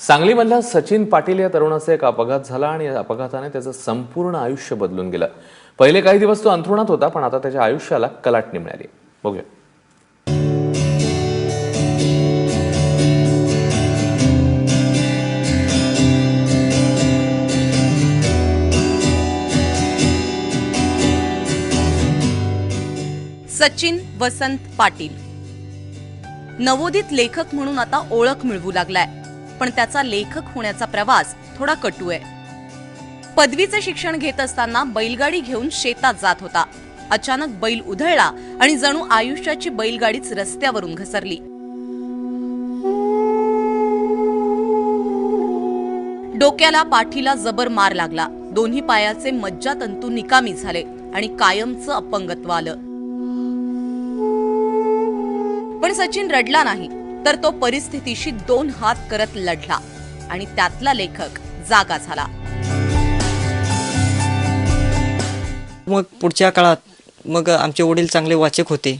सांगलीमधल्या सचिन पाटील या तरुणाचा एक अपघात झाला आणि या अपघाताने त्याचं संपूर्ण आयुष्य बदलून गेलं। पहिले काही दिवस तो अंथरुणात होता, पण आता त्याच्या आयुष्याला कलाटणी मिळाली। बघूया। सचिन वसंत पाटील नवोदित लेखक म्हणून आता ओळख मिळवू लागलाय, पण त्याचा लेखक होण्याचा प्रवास थोडा कटू आहे। पदवीचे शिक्षण घेत असताना बैलगाडी घेऊन शेतात जात होता। अचानक बैल उधळला आणि जणू आयुष्याची बैलगाडीच रस्त्यावरून घसरली। डोक्याला पाठीला जबर मार लागला। दोन्ही पायाचे मज्जातंतू निकामी झाले आणि कायमचं अपंगत्व आलं। पण सचिन रडला नाही, तर तो परिस्थितीशी दोन हात करत लढला आणि त्यातला लेखक जागा झाला। मग पुढच्या काळात मग आमचे वडील चांगले वाचक होते।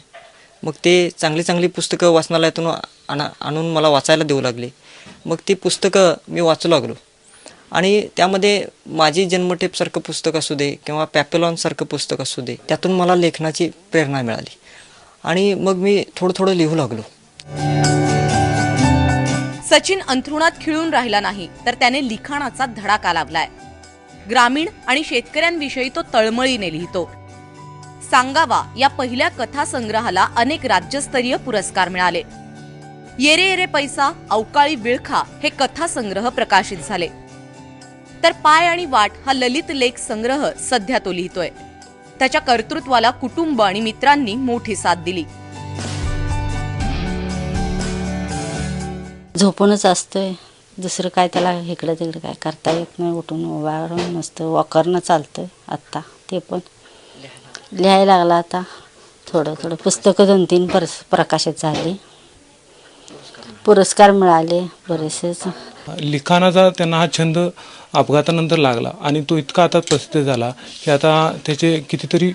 मग ते चांगली पुस्तकं वाचनालयातून आणून मला वाचायला देऊ लागले। मग ती पुस्तकं मी वाचू लागलो आणि त्यामध्ये माझी जन्मठेपसारखं पुस्तक असू दे किंवा पॅपेलॉनसारखं पुस्तक असू दे, त्यातून मला लेखनाची प्रेरणा मिळाली आणि मग मी थोडं लिहू लागलो। सचिन अंथरुणात खिळून राहिला नाही, तर त्याने लिखाणाचा धडाका लावलाय। ग्रामीण आणि शेतकऱ्यांविषयी तो तळमळीने लिहितो। सांगावा या पहिल्या कथा संग्रहाला अनेक राज्यस्तरीय पुरस्कार मिळाले। येरे येरे पैसा, अवकाळी विळखा हे कथा संग्रह प्रकाशित झाले। तर पाय आणि वाट हा ललित लेख संग्रह सध्या तो लिहितोय। त्याच्या कर्तृत्वाला कुटुंब आणि मित्रांनी मोठी साथ दिली। झोपूनच असतोय, दुसरं काय त्याला इकडे तिकडे काय करता येत नाही। उठून उभा राहून नसतं, वॉकरनं चालतोय आत्ता। ते पण लिहायला लागला आता थोडं पुस्तकं 2-3 प्रकाशित झाली, पुरस्कार मिळाले बरेचसेच। लिखाणाचा त्यांना हा छंद अपघातानंतर लागला आणि तो इतका आता प्रसिद्ध झाला की आता त्याचे कितीतरी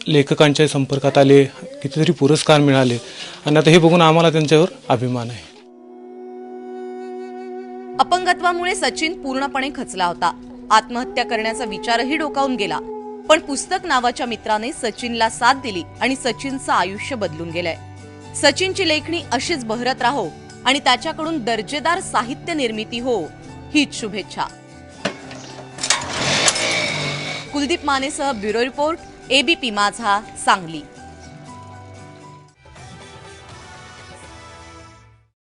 लेखकांच्या संपर्कात आले, कितीतरी पुरस्कार मिळाले आणि आता हे बघून आम्हाला त्यांच्यावर अभिमान आहे। अपंगत्वामुळे सचिन पूर्णपणे खचला होता। आत्महत्या करण्याचा विचारही डोकावून गेला, पण पुस्तक नावाच्या मित्राने सचिनला साथ दिली आणि सचिनचं आयुष्य बदलून गेलंय। सचिनची लेखणी अशीच बहरत राहो आणि त्याच्याकडून दर्जेदार साहित्य निर्मिती हो, हीच शुभेच्छा। कुलदीप मानेसह ब्युरो रिपोर्ट, ABP माझा, सांगली।